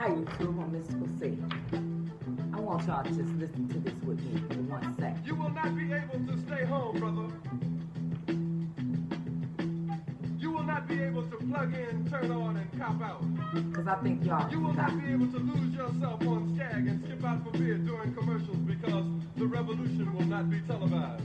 Hi YouTube, I'm Mystical C. I want y'all to just listen to this with me for 1 second. You will not be able to stay home, brother. You will not be able to plug in, turn on, and cop out. Because I think y'all You will not be able to lose yourself on Skag and skip out for beer during commercials because the revolution will not be televised.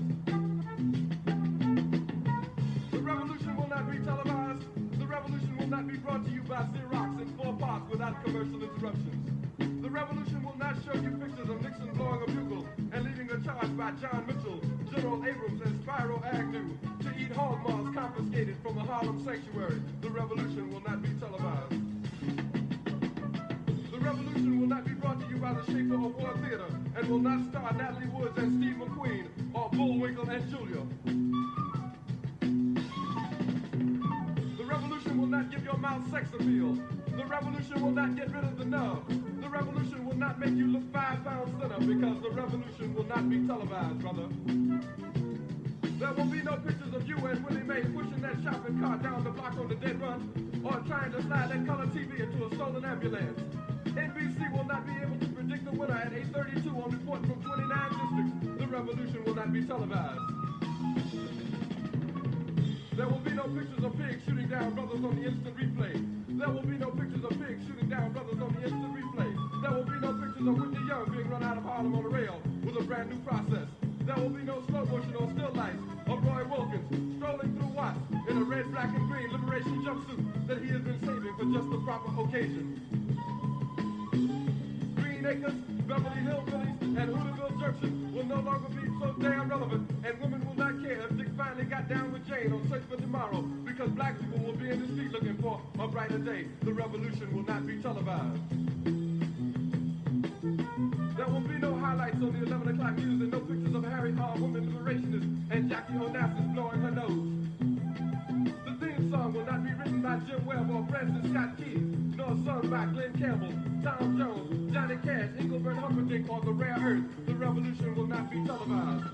The revolution will not be televised. The revolution will not be brought to you by Xerox in 4 parts without commercial interruptions. The revolution will not show you pictures of Nixon blowing a bugle and leading a charge by John Mitchell, General Abrams, and Spyro Agnew to eat hog maws confiscated from a Harlem sanctuary. The revolution will not be televised. The revolution will not be brought to you by the Schaefer Award Theater and will not star Natalie Woods and Steve McQueen or Bullwinkle and Julia. The revolution will not give your mouth sex appeal. The revolution will not get rid of the nub. The revolution will not make you look 5 pounds thinner because the revolution will not be televised, brother. There will be no pictures of you and Willie Mae pushing that shopping cart down the block on the dead run or trying to slide that color TV into a stolen ambulance. NBC will not be able to predict the winner at 8:32 on report from 29 districts. The revolution will not be televised. There will be no pictures of pigs shooting down brothers on the instant replay. There will be no pictures of pigs shooting down brothers on the instant replay. There will be no pictures of Whitney Young being run out of Harlem on a rail with a brand new process. There will be no slow motion or still life of Roy Wilkins strolling through Watts in a red, black, and green liberation jumpsuit that he has been saving for just the proper occasion. Green Acres, Beverly Hillbillies, and Hooterville Junction will no longer be so damn relevant, and women will not care if Dick finally got down with Jane on Search for Tomorrow, because black people will be in the street looking for a brighter day. The revolution will not be televised. There will be no highlights on the 11 o'clock news and no pictures of Harry R. Women liberationists and Jackie Onassis blowing her nose. The theme song will not be written by Jim Webb or Francis Scott Keys, nor sung by Glenn Campbell, Tom Jones, Johnny Cash, Engelbert Humperdinck, or The Rare Earth. The revolution will not be televised.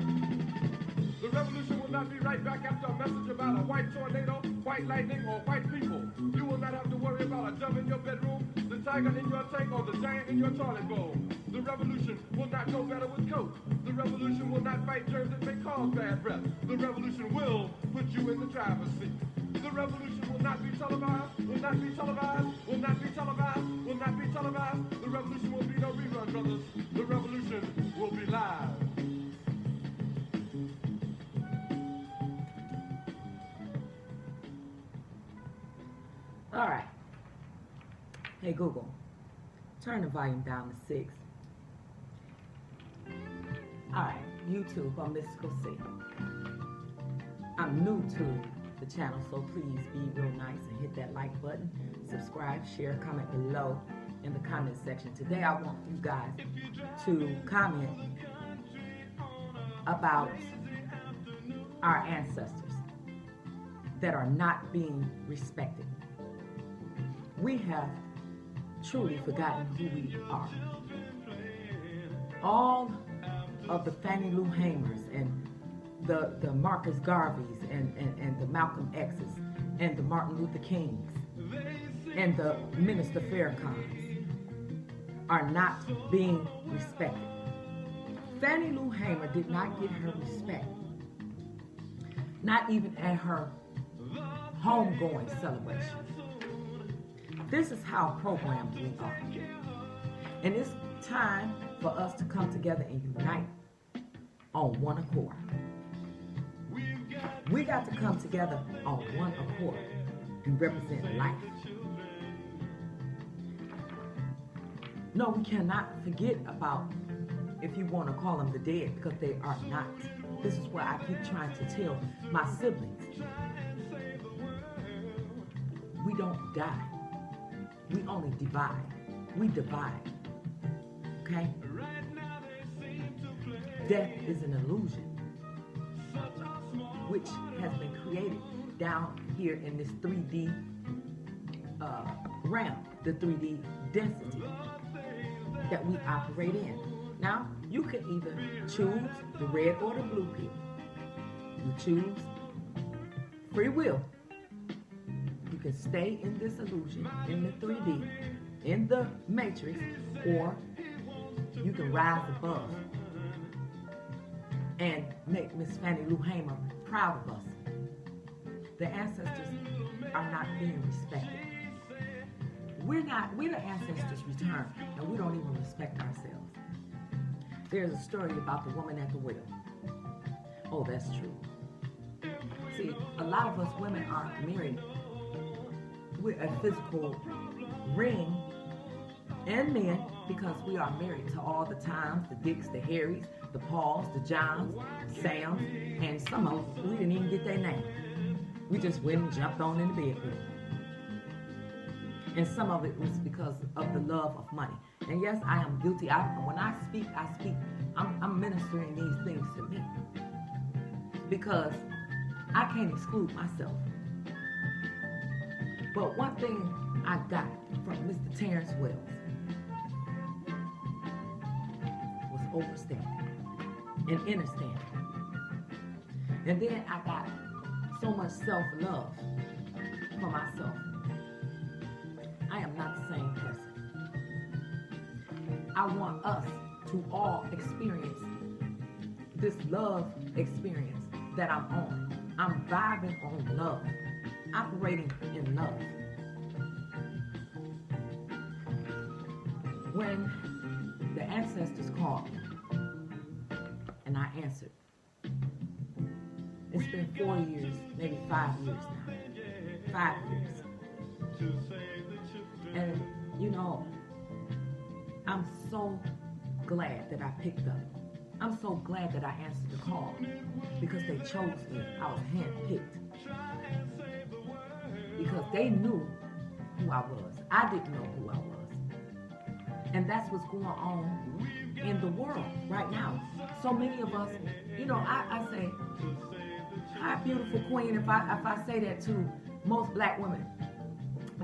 The revolution will not be right back after a message about a white tornado, white lightning, or white people. You will not have to worry about a dove in your bedroom, the tiger in your tank, or the giant in your toilet bowl. The revolution will not go better with Coke. The revolution will not fight germs that may cause bad breath. The revolution will put you in the driver's seat. The revolution will not be televised, will not be televised, will not be televised, will not be televised. The revolution will be no rerun, brothers. The revolution will be live. All right. Hey Google, turn the volume down to 6. All right, YouTube, I'm Mystical C. I'm new to the channel, so please be real nice and hit that like button, subscribe, share, comment below in the comment section. Today I want you guys to comment about our ancestors that are not being respected. We have truly forgotten who we are. All of the Fannie Lou Hamers and the Marcus Garveys and the Malcolm X's and the Martin Luther Kings and the Minister Farrakhan's are not being respected. Fannie Lou Hamer did not get her respect, not even at her homegoing celebration. This is how programmed we are. And it's time for us to come together and unite on one accord. We got to come together on one accord and represent life. No, we cannot forget about, if you want to call them the dead, because they are not. This is what I keep trying to tell my siblings. We don't die. We only divide. We divide. Okay? Death is an illusion which has been created down here in this 3D realm, the 3D density that we operate in. Now, you can either choose the red or the blue pill. You choose free will. You can stay in this illusion, in the 3D, in the matrix, or you can rise above and make Miss Fannie Lou Hamer proud of us. The ancestors are not being respected. We're the ancestors return, and we don't even respect ourselves. There's a story about the woman at the well. Oh, that's true. See, a lot of us women are married with a physical ring, and men, because we are married to all the Toms, the Dicks, the Harrys, the Pauls, the Johns, Sams, and some of them, we didn't even get their name. We just went and jumped on in the bed with them. And some of it was because of the love of money. And yes, I am guilty. When I speak, I'm ministering these things to me. Because I can't exclude myself. But one thing I got from Mr. Terrence Wells was overstanding and understanding. And then I got so much self-love for myself. I am not the same person. I want us to all experience this love experience that I'm on. I'm vibing on love, operating in love. When the ancestors called me, and I answered, it's been 4 years, maybe 5 years now. 5 years. And, you know, I'm so glad that I picked up. I'm so glad that I answered the call because they chose me. I was handpicked. Because they knew who I was. I didn't know who I was. And that's what's going on in the world right now. So many of us, you know, I say, hi, beautiful queen. If I say that to most black women,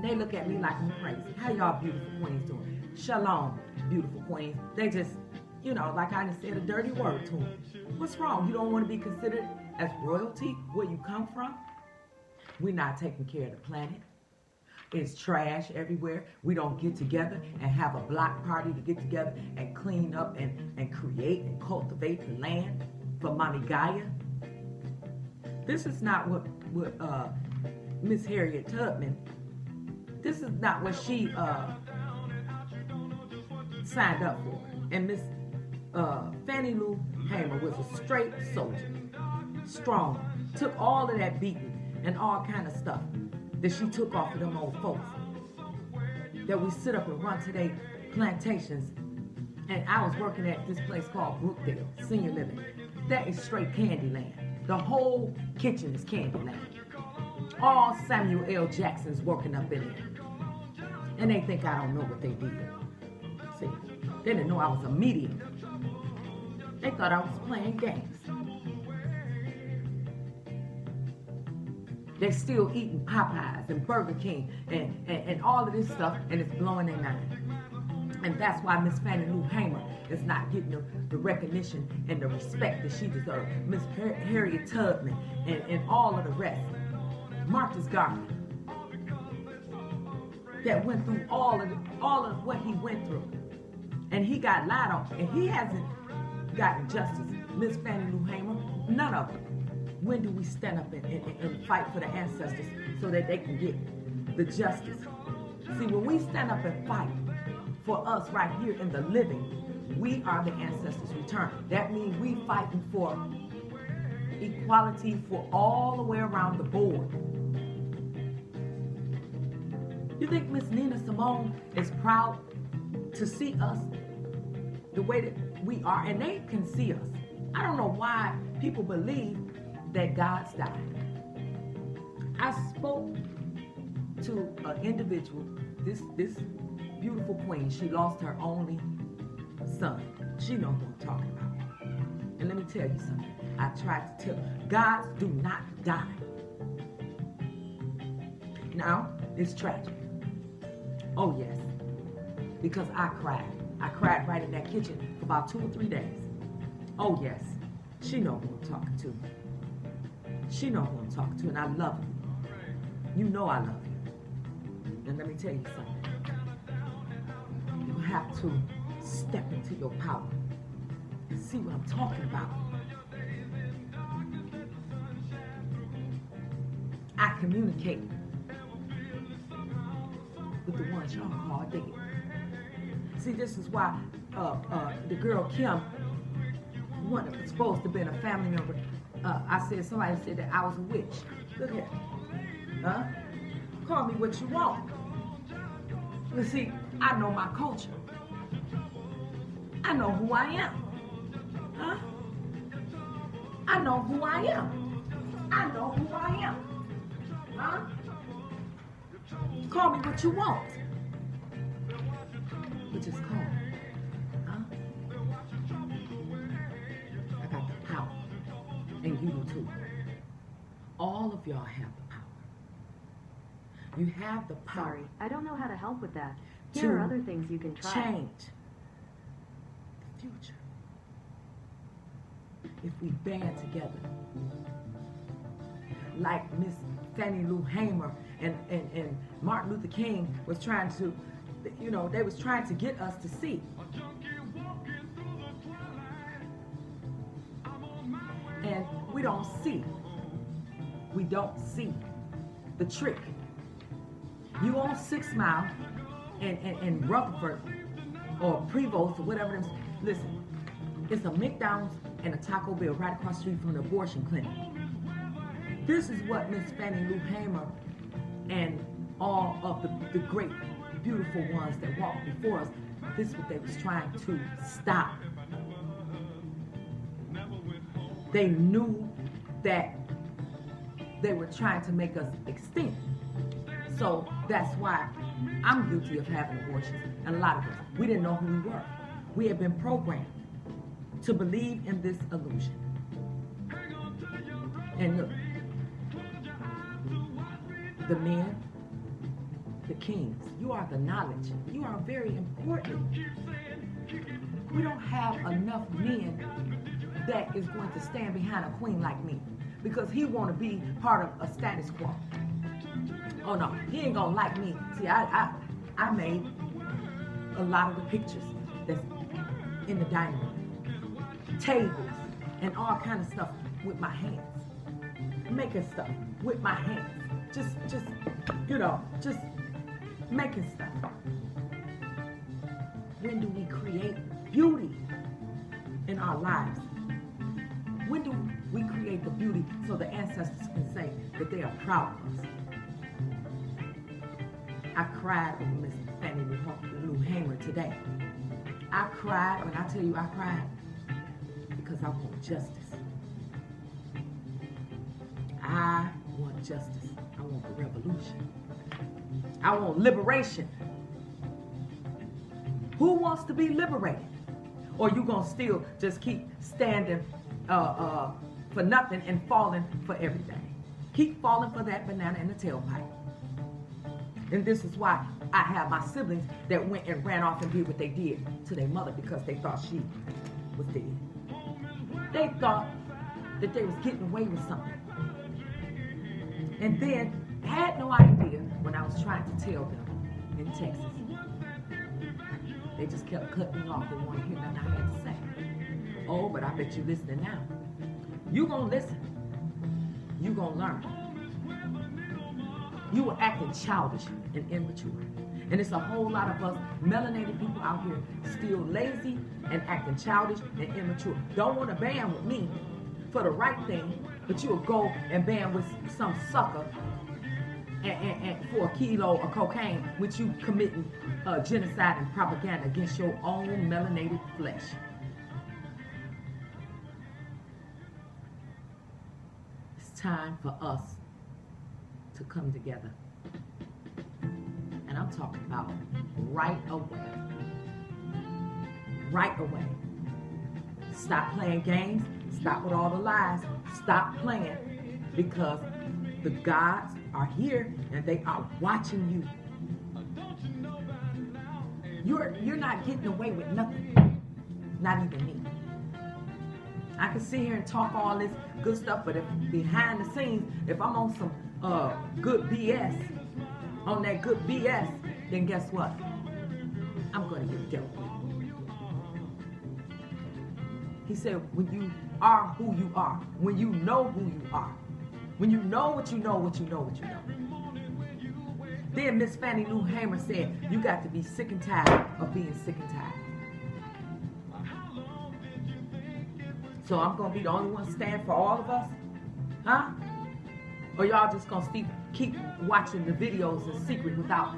they look at me like I'm crazy. How y'all beautiful queens doing? Shalom, beautiful queens. They just, you know, like I just said a dirty word to them. What's wrong? You don't want to be considered as royalty where you come from? We're not taking care of the planet. It's trash everywhere. We don't get together and have a block party to get together and clean up and create and cultivate the land for Mami Gaia. This is not what Miss Harriet Tubman, this is not what she signed up for. And Miss Fannie Lou Hamer was a straight soldier, strong, took all of that beating and all kind of stuff that she took off of them old folks, that we sit up and run today plantations. And I was working at this place called Brookdale Senior Living. That is straight candy land. The whole kitchen is candy land. All Samuel L. Jackson's working up in there. And they think I don't know what they did. See, they didn't know I was a medium. They thought I was playing games. They're still eating Popeyes and Burger King and all of this stuff, and it's blowing their mind. And that's why Miss Fannie Lou Hamer is not getting the recognition and the respect that she deserves. Miss Harriet Tubman and all of the rest. Marcus Garvey, that went through all of what he went through. And he got lied on. And he hasn't gotten justice. Miss Fannie Lou Hamer, none of them. When do we stand up and fight for the ancestors so that they can get the justice? See, when we stand up and fight for us right here in the living, we are the ancestors' return. That means we fighting for equality for all the way around the board. You think Miss Nina Simone is proud to see us the way that we are? And they can see us. I don't know why people believe that God's died. I spoke to an individual, this beautiful queen. She lost her only son. She knows what I'm talking about. And let me tell you something. I tried to tell her, gods do not die. Now, it's tragic. Oh yes, because I cried. I cried right in that kitchen for about 2 or 3 days. Oh yes, she knows who I'm talking to. She knows who I'm talking to, and I love you. You know I love you. And let me tell you something. have to step into your power. See what I'm talking about? I communicate with the ones y'all call dead. See, this is why the girl Kim, one that was supposed to be a family member, somebody said that I was a witch. Look here. Huh? Call me what you want. But see, I know my culture. I know who I am. Huh? I know who I am. I know who I am. Huh? Call me what you want. But just call me. Huh? I got the power. And you do too. All of y'all have the power. You have the power. Sorry, I don't know how to help with that. Here are other things you can try. Change the future. If we band together, like Miss Fannie Lou Hamer and Martin Luther King was trying to, they was trying to get us to see. And we don't see. We don't see the trick. You on 6 Mile and Rutherford or Prevost or whatever it is. Listen, it's a McDonald's and a Taco Bell right across the street from the abortion clinic. This is what Miss Fannie Lou Hamer and all of the great, beautiful ones that walked before us, this is what they was trying to stop. They knew that they were trying to make us extinct. So that's why I'm guilty of having abortions. And a lot of us, we didn't know who we were. We had been programmed to believe in this illusion. And look, the men, the kings, you are the knowledge. You are very important. We don't have enough men that is going to stand behind a queen like me, because he want to be part of a status quo. Oh no, he ain't gonna like me. See, I made a lot of the pictures that's in the dining room, tables and all kind of stuff with my hands, making stuff with my hands, just making stuff. When do we create beauty in our lives? When do we create the beauty so the ancestors can say that they are proud of us? I cried over Miss Fannie Lou Hamer today. I cried, when I tell you I cried, because I want justice. I want justice. I want a revolution. I want liberation. Who wants to be liberated? Or you gonna still just keep standing for nothing and falling for everything? Keep falling for that banana in the tailpipe. And this is why I have my siblings that went and ran off and did what they did to their mother, because they thought she was dead. They thought that they was getting away with something. And then had no idea when I was trying to tell them in Texas. They just kept cutting me off. They didn't want to hear nothing I had to say. Oh, but I bet you listening now. You gonna listen. You gonna learn. You were acting childish and immature. And it's a whole lot of us melanated people out here still lazy and acting childish and immature. Don't want to band with me for the right thing, but you'll go and band with some sucker and for a kilo of cocaine, which you committing genocide and propaganda against your own melanated flesh. It's time for us to come together. And I'm talking about right away. Right away. Stop playing games. Stop with all the lies. Stop playing, because the gods are here and they are watching you. You're not getting away with nothing. Not even me. I can sit here and talk all this good stuff, but if behind the scenes, if I'm on some good BS, then guess what? I'm going to get dealt with. He said, when you are who you are, when you know who you are, when you know what you know, what you know, what you know. Then Miss Fannie Lou Hamer said, you got to be sick and tired of being sick and tired. So I'm going to be the only one stand for all of us? Huh? Or y'all just going to keep watching the videos in secret without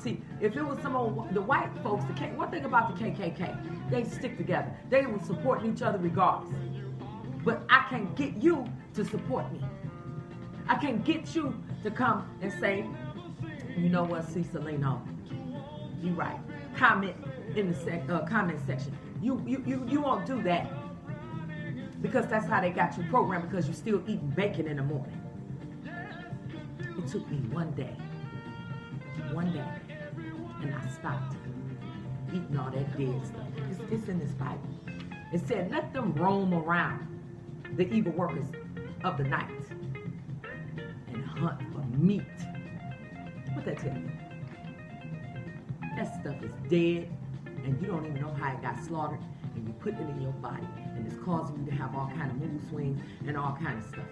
see, if it was some old, the white folks, one thing about the KKK, they stick together. They will support each other regardless. But I can't get you to support me. I can't get you to come and say, you know what, Cecilino, you right. Comment in the comment section. You won't do that because that's how they got you programmed, because you're still eating bacon in the morning. It took me one day, and I stopped eating all that dead stuff. It's in this Bible. It said, let them roam around, the evil workers of the night, and hunt for meat. What that tell you? That stuff is dead, and you don't even know how it got slaughtered, and you put it in your body, and it's causing you to have all kind of mood swings and all kind of stuff.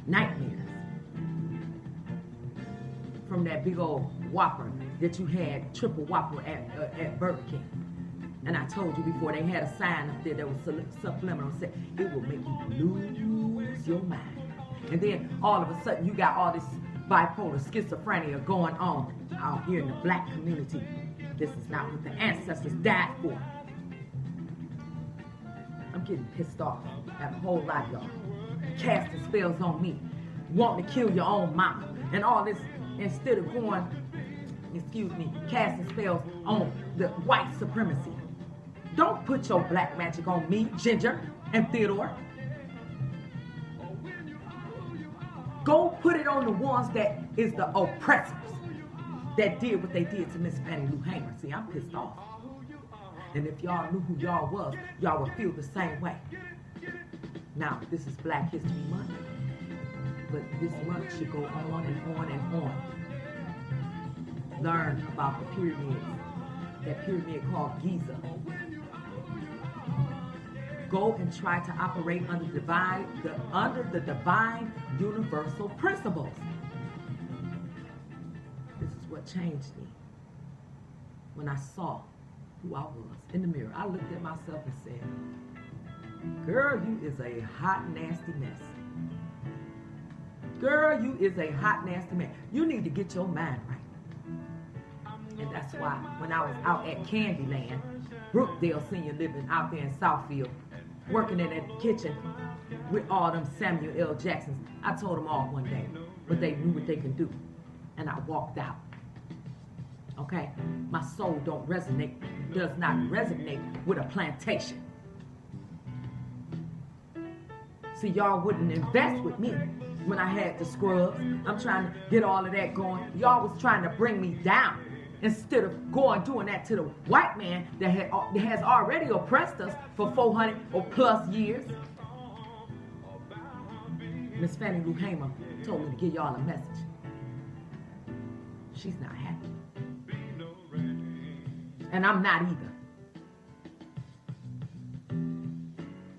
Nightmares from that big old Whopper that you had, triple Whopper at Burger King. And I told you before, they had a sign up there that was subliminal, said it will make you lose your mind. And then all of a sudden you got all this bipolar schizophrenia going on out here in the black community. This is not what the ancestors died for. I'm getting pissed off at a whole lot of y'all. Casting spells on me, wanting to kill your own mama, and all this, instead of going, casting spells on the white supremacy. Don't put your black magic on me, Ginger and Theodore. Go put it on the ones that is the oppressors that did what they did to Miss Fannie Lou Hamer. See, I'm pissed off. And if y'all knew who y'all was, y'all would feel the same way. Now, this is Black History Month, but this month should go on and on and on. Learn about the pyramids, that pyramid called Giza. Go and try to operate under the divine universal principles. This is what changed me. When I saw who I was in the mirror, I looked at myself and said, girl, you is a hot, nasty mess. Girl, you is a hot, nasty mess. You need to get your mind right. And that's why when I was out at Candyland, Brookdale Senior Living out there in Southfield, working in that kitchen with all them Samuel L. Jacksons, I told them all one day, but they knew what they can do. And I walked out. Okay? My soul does not resonate with a plantation. See, y'all wouldn't invest with me when I had the scrubs. I'm trying to get all of that going. Y'all was trying to bring me down instead of doing that to the white man that has already oppressed us for 400 or plus years. Miss Fannie Lou Hamer told me to give y'all a message. She's not happy. And I'm not either.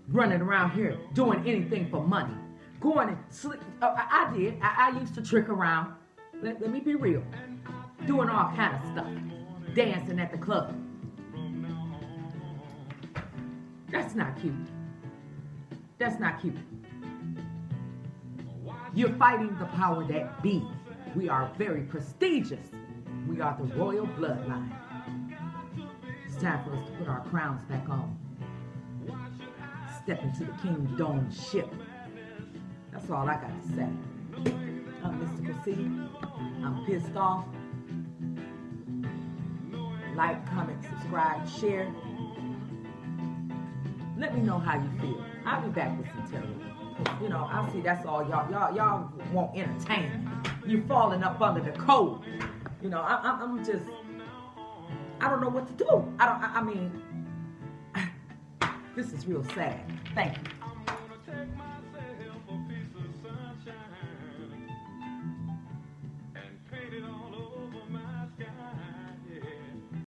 Running around here doing anything for money. Going and sleep. I did. I used to trick around. Let me be real. Doing all kind of stuff. Dancing at the club. That's not cute. That's not cute. You're fighting the power that be. We are very prestigious. We are the royal bloodline. It's time for us to put our crowns back on. Step into the kingdom ship. That's all I got to say. I'm Mystical C. I'm pissed off. Like, comment, subscribe, share. Let me know how you feel. I'll be back with some terror. You know, I see that's all y'all won't entertain. You're falling up under the code. You know, I'm just, I don't know what to do. I mean, this is real sad. Thank you.